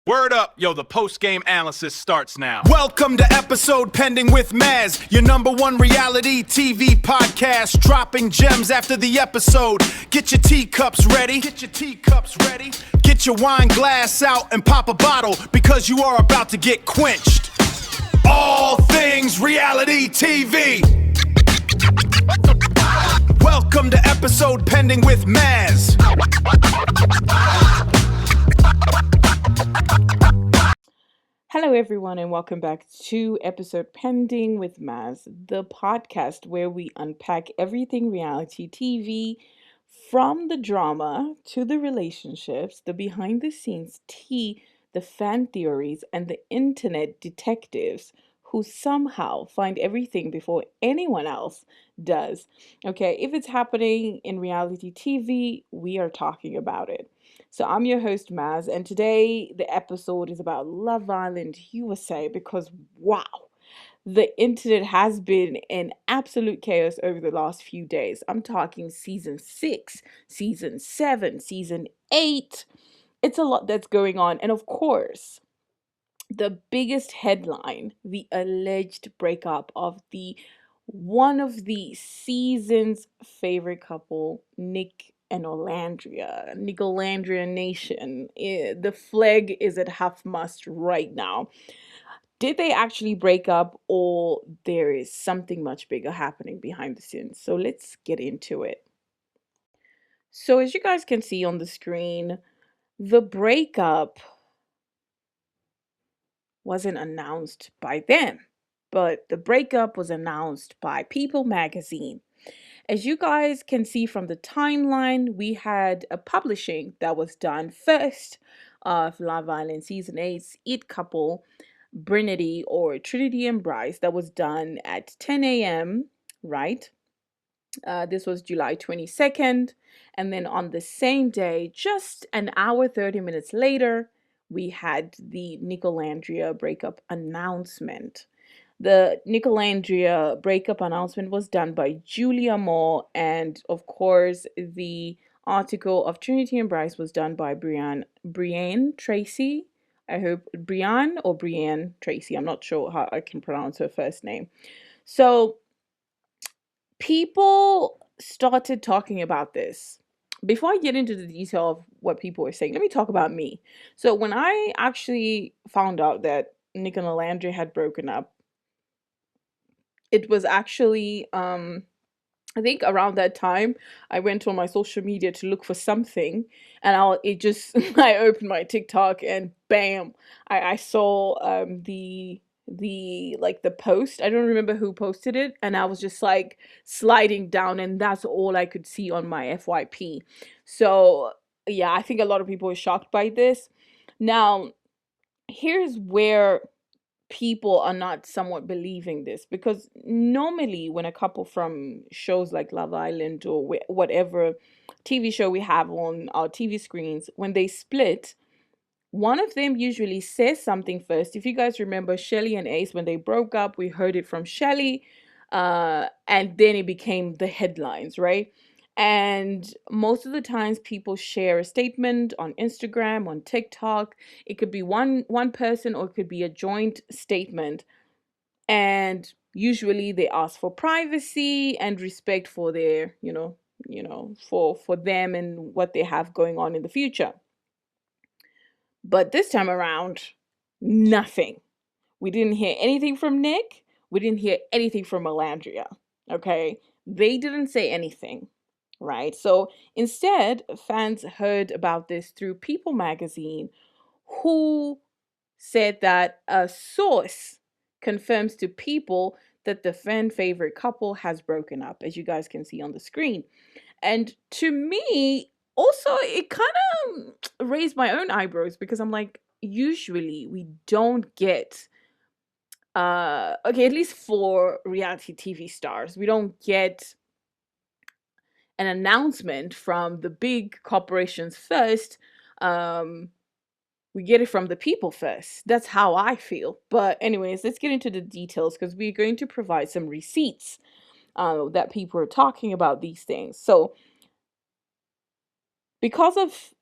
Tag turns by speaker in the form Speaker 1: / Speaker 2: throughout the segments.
Speaker 1: Word up, yo, the post-game analysis starts now.
Speaker 2: Welcome to episode pending with Mazz, your number one reality TV podcast, dropping gems after the episode. Get your teacups ready. Get your wine glass out and pop a bottle because you are about to get quenched. All things reality TV. Welcome to episode pending with Mazz.
Speaker 3: Hello, everyone, and welcome back to episode pending with Mazz, the podcast where we unpack everything reality TV, from the drama to the relationships, the behind the scenes tea, the fan theories, and the internet detectives who somehow find everything before anyone else does. Okay, if it's happening in reality TV, we are talking about it. So I'm your host Mazz, and today the episode is about Love Island USA because wow, the internet has been in absolute chaos over the last few days. I'm talking season 6, season 7, season 8. It's a lot that's going on, and of course, the biggest headline, the alleged breakup of the one of the season's favorite couple, Nic and Olandria, Nic Olandria Nation. The flag is at half mast right now. Did they actually break up, or there is something much bigger happening behind the scenes? So let's get into it. So as you guys can see on the screen, the breakup wasn't announced by them, but the breakup was announced by People magazine. As you guys can see from the timeline, we had a publishing that was done first of Love Island Season 8's It couple, Trinity or Trinity and Bryce, that was done at 10 a.m., right? This was July 22nd. And then on the same day, just an hour, 30 minutes later, we had the Nic Olandria breakup announcement. The Nic Olandria breakup announcement was done by Julia Moore, and of course, the article of Trinity and Bryce was done by Brienne Tracy. I hope Brienne or Brienne Tracy. I'm not sure how I can pronounce her first name. So, people started talking about this. Before I get into the detail of what people were saying, let me talk about me. So when I actually found out that Nic and Olandria had broken up, it was actually I think around that time I went on my social media to look for something, and I opened my TikTok and bam, I saw the post. I don't remember who posted it, and I was just like sliding down, and that's all I could see on my FYP. So yeah, I think a lot of people were shocked by this. Now, here's where people are not somewhat believing this, because normally when a couple from shows like Love Island or whatever TV show we have on our TV screens, when they split, one of them usually says something first. If you guys remember Shelly and Ace, when they broke up, we heard it from Shelly, and then it became the headlines, right? And most of the times people share a statement on Instagram, on TikTok. It could be one person, or it could be a joint statement. And usually they ask for privacy and respect for their, for them and what they have going on in the future. But this time around, nothing. We didn't hear anything from Nic. We didn't hear anything from Olandria. Okay? They didn't say anything, right? So instead, fans heard about this through People magazine, who said that a source confirms to People that the fan favorite couple has broken up, as you guys can see on the screen. And to me, also, it kind of raised my own eyebrows, because I'm like, usually we don't get okay, at least for reality TV stars, we don't get an announcement from the big corporations first. We get it from the people first. That's how I feel. But anyways, let's get into the details, because we're going to provide some receipts that people are talking about these things. So because of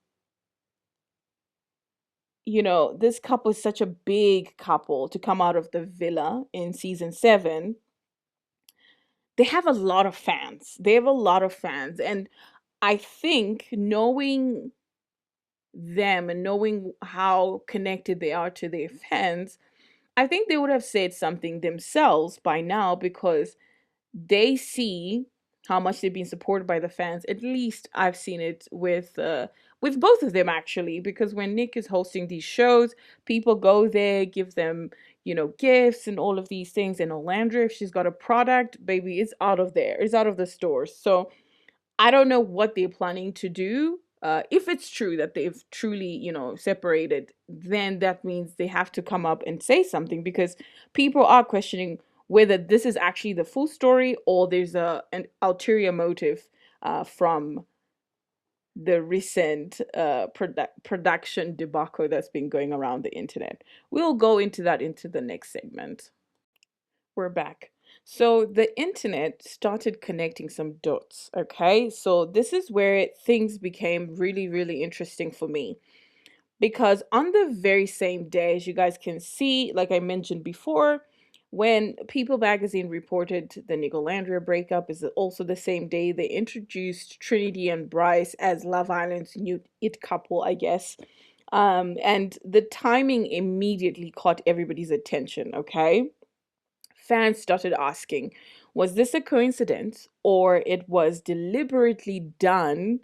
Speaker 3: this couple is such a big couple to come out of the villa in season 7. They have a lot of fans. They have a lot of fans. And I think knowing them and knowing how connected they are to their fans, I think they would have said something themselves by now, because they see how much they've been supported by the fans. At least I've seen it with both of them, actually, because when Nic is hosting these shows, people go there, give them, gifts and all of these things. And Olandria, if she's got a product, baby, it's out of there. It's out of the stores. So I don't know what they're planning to do. If it's true that they've truly, separated, then that means they have to come up and say something, because people are questioning whether this is actually the full story or there's an ulterior motive from the recent production debacle that's been going around the internet. We'll go into that into the next segment. We're back. So the internet started connecting some dots, okay? So this is where things became really, really interesting for me. Because on the very same day, as you guys can see, like I mentioned before, when People magazine reported the Nic Olandria breakup, is also the same day they introduced Trinity and Bryce as Love Island's new it couple, I guess. And the timing immediately caught everybody's attention, okay? Fans started asking, was this a coincidence, or it was deliberately done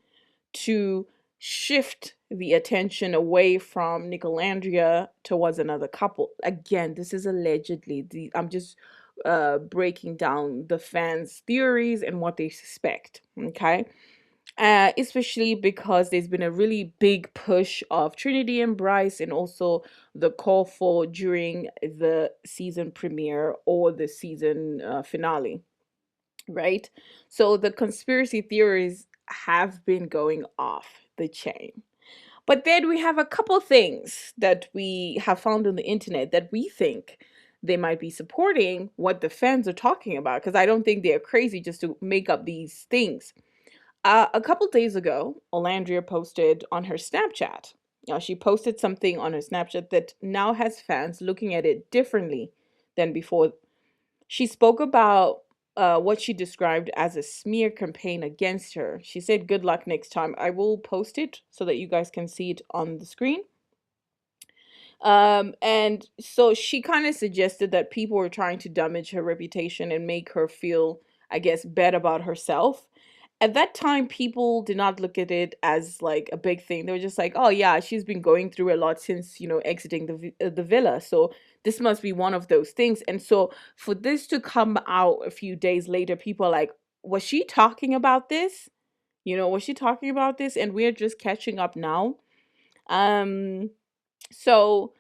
Speaker 3: to shift the attention away from Nic Olandria towards another couple? Again, this is allegedly. I'm just breaking down the fans' theories and what they suspect. Okay. Especially because there's been a really big push of Trinity and Bryce, and also the call for during the season premiere or the season finale, right? So the conspiracy theories have been going off the chain. But then we have a couple things that we have found on the internet that we think they might be supporting what the fans are talking about, because I don't think they're crazy just to make up these things. A couple days ago, Olandria posted on her Snapchat. She posted something on her Snapchat that now has fans looking at it differently than before. She spoke about what she described as a smear campaign against her. She said, "Good luck next time." I will post it so that you guys can see it on the screen. And so she kind of suggested that people were trying to damage her reputation and make her feel, I guess, bad about herself. At that time, people did not look at it as like a big thing. They were just like, "Oh yeah, she's been going through a lot since, exiting the villa. So this must be one of those things." And so for this to come out a few days later, people are like, "Was she talking about this? Was she talking about this?" And we're just catching up now. So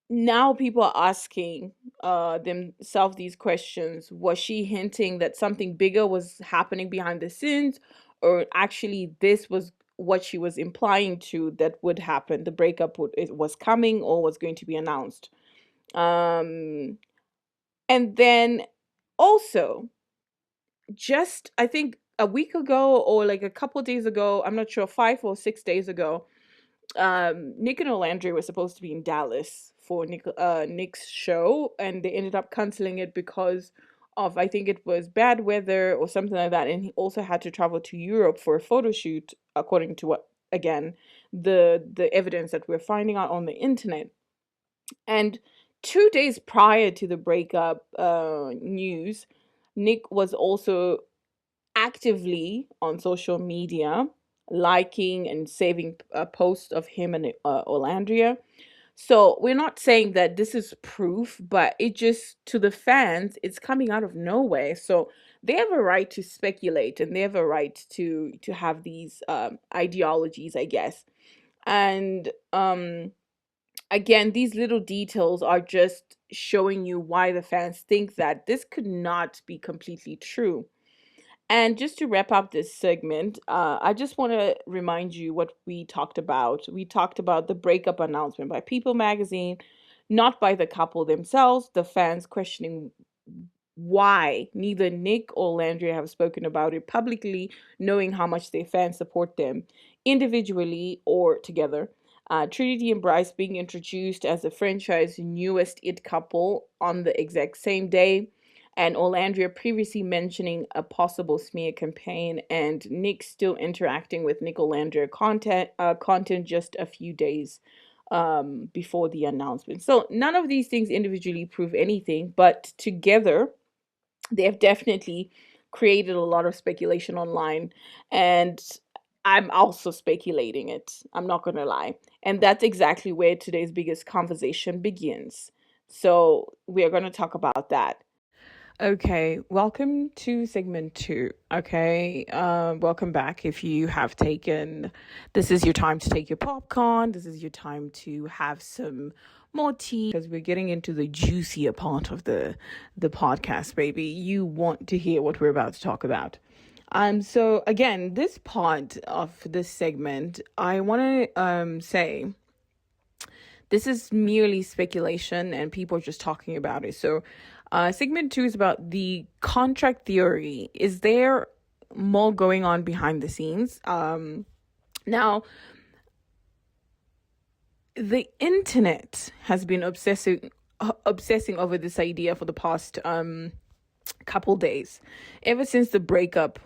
Speaker 3: now people are asking themselves these questions. Was she hinting that something bigger was happening behind the scenes, or actually this was what she was implying to that would happen? The breakup was coming or was going to be announced. And then also, just I think a week ago or like a couple days ago, I'm not sure, 5 or 6 days ago, Nic and Olandria were supposed to be in Dallas for Nic's show, and they ended up canceling it because of, I think it was bad weather or something like that, and he also had to travel to Europe for a photo shoot, according to what, again, the evidence that we're finding out on the internet. And 2 days prior to the breakup news, Nic was also actively on social media liking and saving a post of him and Olandria. So we're not saying that this is proof, but it just, to the fans, it's coming out of nowhere. So they have a right to speculate, and they have a right to have these ideologies, I guess. And again, these little details are just showing you why the fans think that this could not be completely true. And just to wrap up this segment, I just want to remind you what we talked about. We talked about the breakup announcement by People magazine, not by the couple themselves, the fans questioning why neither Nic or Landria have spoken about it publicly, knowing how much their fans support them individually or together. Trinity and Bryce being introduced as the franchise's newest it couple on the exact same day, and Olandria previously mentioning a possible smear campaign, and Nic still interacting with Nic Olandria content just a few days before the announcement. So none of these things individually prove anything, but together they have definitely created a lot of speculation online, and I'm also speculating it. I'm not going to lie. And that's exactly where today's biggest conversation begins. So we are going to talk about that. Okay, welcome to segment 2. Okay, welcome back. If you have taken, this is your time to take your popcorn. This is your time to have some more tea, because we're getting into the juicier part of the podcast, baby. You want to hear what we're about to talk about. So again, this part of this segment, I want to say this is merely speculation and people are just talking about it. So segment 2 is about the contract theory. Is there more going on behind the scenes? Now, the internet has been obsessing over this idea for the past couple days, ever since the breakup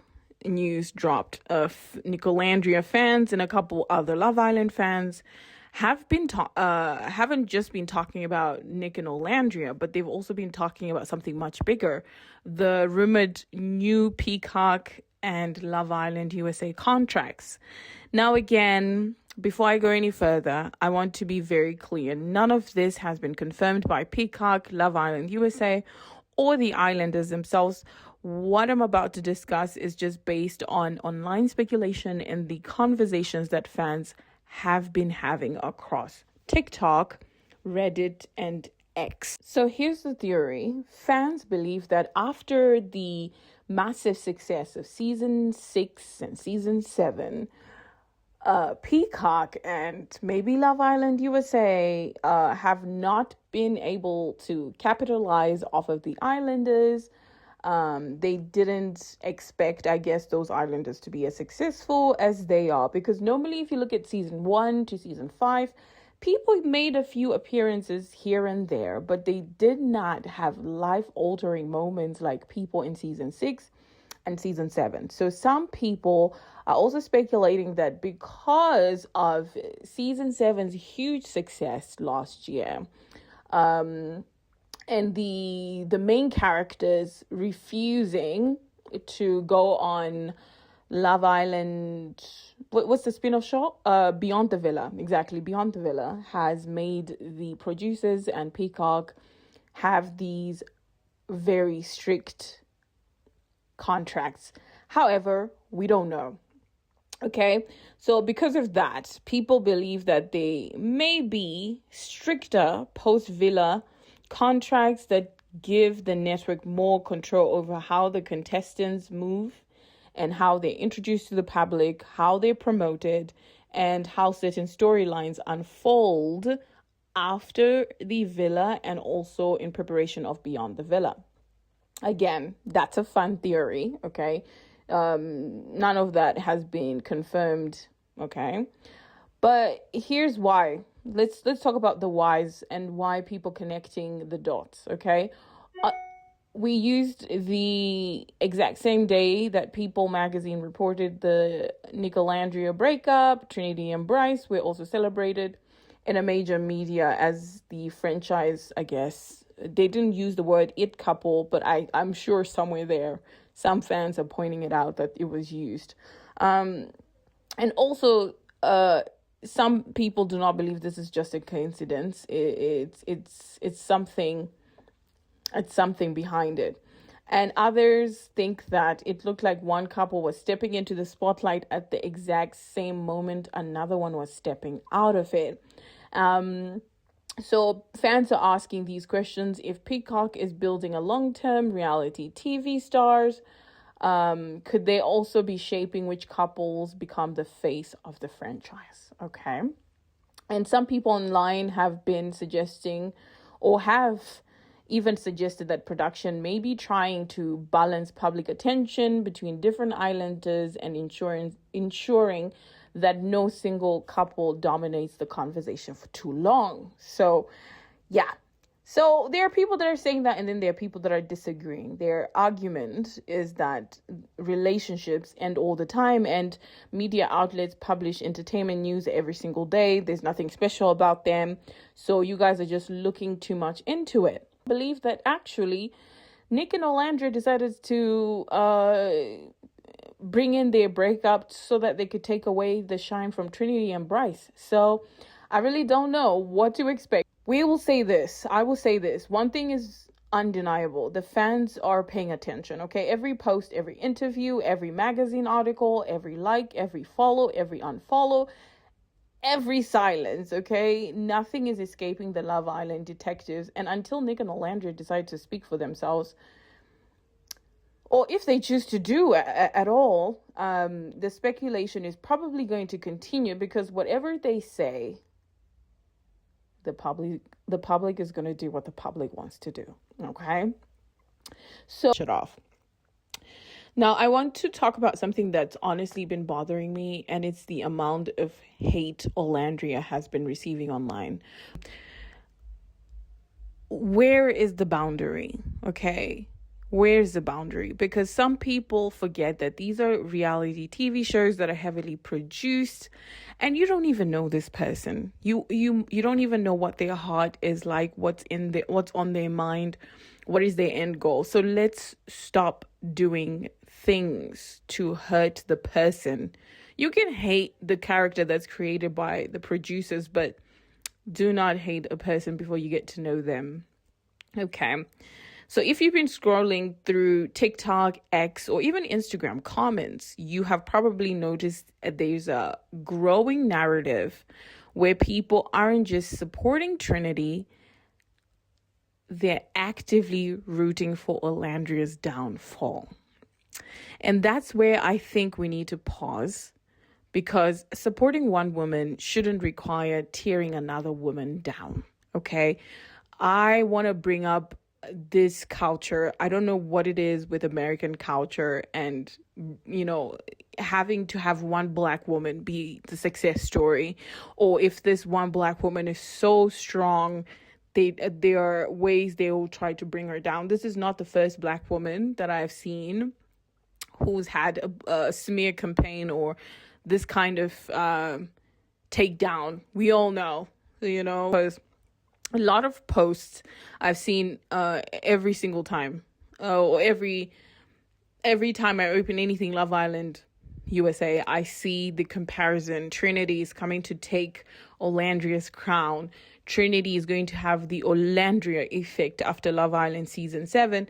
Speaker 3: news dropped. Nic Olandria fans and a couple other Love Island fans have been haven't just been talking about Nic and Olandria, but they've also been talking about something much bigger: the rumored new Peacock and Love Island USA contracts. Now, again, before I go any further, I want to be very clear: none of this has been confirmed by Peacock, Love Island USA, or the Islanders themselves. What I'm about to discuss is just based on online speculation and the conversations that fans have been having across TikTok, Reddit, and X. So here's the theory. Fans believe that after the massive success of season 6 and season 7, Peacock and maybe Love Island USA have not been able to capitalize off of the Islanders. They didn't expect, I guess, those Islanders to be as successful as they are. Because normally, if you look at season 1 to season 5, people made a few appearances here and there, but they did not have life-altering moments like people in season 6 and season 7. So some people are also speculating that because of season 7's huge success last year, and the main characters refusing to go on Love Island. What's the spin-off show? Beyond the Villa. Exactly. Beyond the Villa has made the producers and Peacock have these very strict contracts. However, we don't know. Okay, so because of that, people believe that they may be stricter post-Villa contracts that give the network more control over how the contestants move and how they're introduced to the public, how they're promoted, and how certain storylines unfold after the Villa and also in preparation of Beyond the Villa. Again, that's a fun theory, okay? None of that has been confirmed, okay? But here's why. Let's talk about the whys and why people connecting the dots, okay? We used the exact same day that People magazine reported the Nic Olandria breakup. Trinity and Bryce were also celebrated in a major media as the franchise, I guess. They didn't use the word it couple, but I'm sure somewhere there, some fans are pointing it out that it was used. And also, some people do not believe this is just a coincidence. It's something. It's something behind it. And others think that it looked like one couple was stepping into the spotlight at the exact same moment another one was stepping out of it. So fans are asking these questions. If Peacock is building a long-term reality TV stars, could they also be shaping which couples become the face of the franchise? Okay. And some people online have been suggesting or have even suggested that production may be trying to balance public attention between different islanders and ensuring that no single couple dominates the conversation for too long. So, yeah. So there are people that are saying that, and then there are people that are disagreeing. Their argument is that relationships end all the time, and media outlets publish entertainment news every single day. There's nothing special about them. So you guys are just looking too much into it. I believe that actually Nic and Olandria decided to bring in their breakup so that they could take away the shine from Trinity and Bryce. So I really don't know what to expect. I will say this. One thing is undeniable. The fans are paying attention, okay? Every post, every interview, every magazine article, every like, every follow, every unfollow, every silence, okay? Nothing is escaping the Love Island detectives. And until Nic and Olandria decide to speak for themselves, or if they choose to do at all, the speculation is probably going to continue, because whatever they say, the public is going to do what the public wants to do, okay? So shut off. Now, I want to talk about something that's honestly been bothering me, and it's the amount of hate Olandria has been receiving online. Where is the boundary, okay? Where's the boundary? Because some people forget that these are reality TV shows that are heavily produced, and you don't even know this person. You don't even know what their heart is like, what's on their mind, what is their end goal. So let's stop doing things to hurt the person. You can hate the character that's created by the producers, but do not hate a person before you get to know them. Okay. So if you've been scrolling through TikTok, X, or even Instagram comments, you have probably noticed there's a growing narrative where people aren't just supporting Trinity, they're actively rooting for Olandria's downfall. And that's where I think we need to pause, because supporting one woman shouldn't require tearing another woman down, okay? I want to bring up this culture. I don't know what it is with American culture and, having to have one black woman be the success story, or if this one black woman is so strong, there are ways they will try to bring her down. This is not the first black woman that I've seen who's had a smear campaign or this kind of takedown. We all know, because a lot of posts I've seen every single time, or every time I open anything Love Island USA, I see the comparison. Trinity is coming to take Olandria's crown. Trinity is going to have the Olandria effect after Love Island season 7.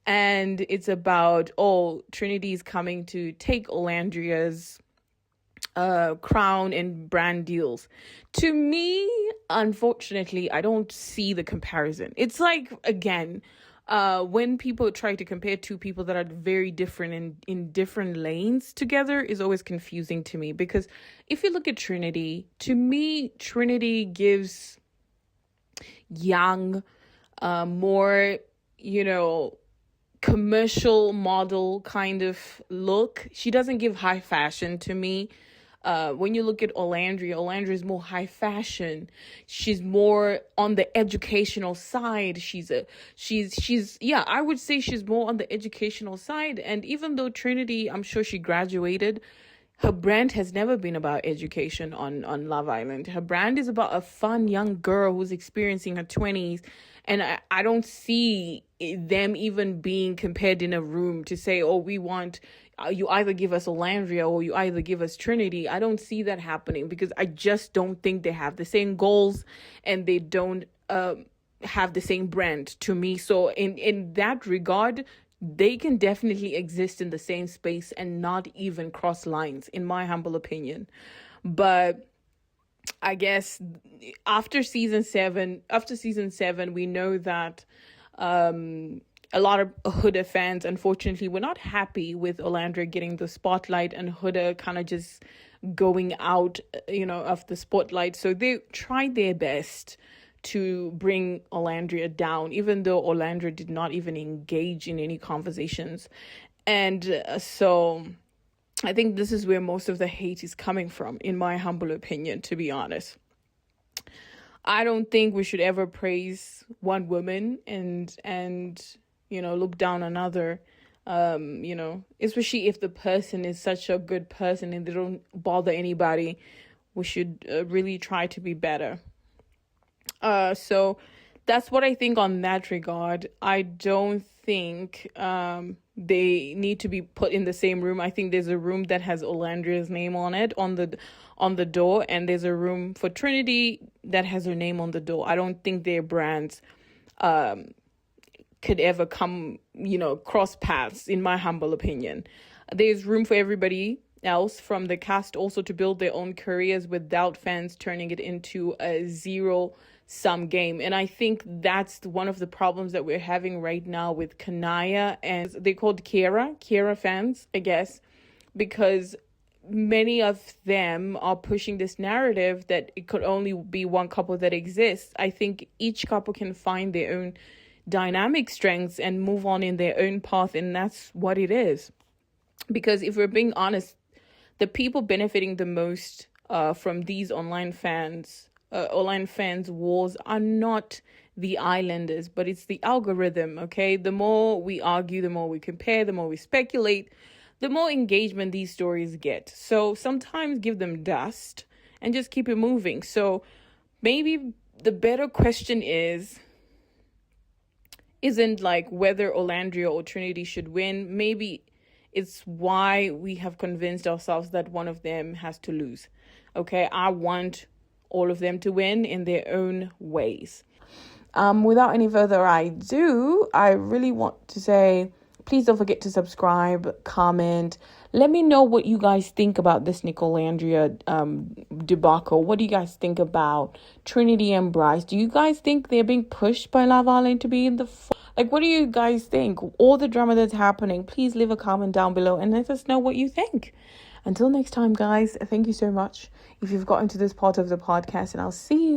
Speaker 3: And it's about, Trinity is coming to take Olandria's crown and brand deals. To me, unfortunately, I don't see the comparison. It's like, again, when people try to compare two people that are very different in different lanes together is always confusing to me, because if you look at Trinity, to me, Trinity gives young, more, commercial model kind of look. She doesn't give high fashion to me. When you look at Olandria is more high fashion. She's more on the educational side. I would say she's more on the educational side. And even though Trinity, I'm sure she graduated, her brand has never been about education on Love Island. Her brand is about a fun young girl who's experiencing her 20s. And I don't see them even being compared in a room to say, we want, you either give us Olandria or you either give us Trinity. I don't see that happening, because I just don't think they have the same goals and they don't have the same brand to me. So in that regard, they can definitely exist in the same space and not even cross lines, in my humble opinion. But I guess after season 7, we know that a lot of Huda fans, unfortunately, were not happy with Olandria getting the spotlight and Huda kind of just going out, of the spotlight. So they tried their best to bring Olandria down, even though Olandria did not even engage in any conversations. And so I think this is where most of the hate is coming from, in my humble opinion, to be honest. I don't think we should ever praise one woman and look down another. Especially if the person is such a good person and they don't bother anybody, we should really try to be better. So that's what I think on that regard. I don't think they need to be put in the same room. I think there's a room that has Olandria's name on it on the door, and there's a room for Trinity that has her name on the door. I don't think their brands could ever come, cross paths, in my humble opinion. There's room for everybody else from the cast also to build their own careers without fans turning it into a zero-sum game. And I think that's one of the problems that we're having right now with Kanaya, and they're called Kira fans, I guess, because many of them are pushing this narrative that it could only be one couple that exists. I think each couple can find their own dynamic strengths and move on in their own path, and that's what it is. Because if we're being honest, the people benefiting the most from these online fans wars are not the islanders, but it's the algorithm. Okay, the more we argue, the more we compare, the more we speculate, the more engagement these stories get. So sometimes give them dust and just keep it moving. So maybe the better question isn't like whether Olandria or Trinity should win. Maybe it's why we have convinced ourselves that one of them has to lose. Okay, I want all of them to win in their own ways. Without any further ado, I really want to say, please don't forget to subscribe, comment. Let me know what you guys think about this Nic Olandria debacle. What do you guys think about Trinity and Bryce? Do you guys think they're being pushed by Love Island to be in the... what do you guys think? All the drama that's happening, please leave a comment down below and let us know what you think. Until next time, guys, thank you so much if you've gotten to this part of the podcast, and I'll see you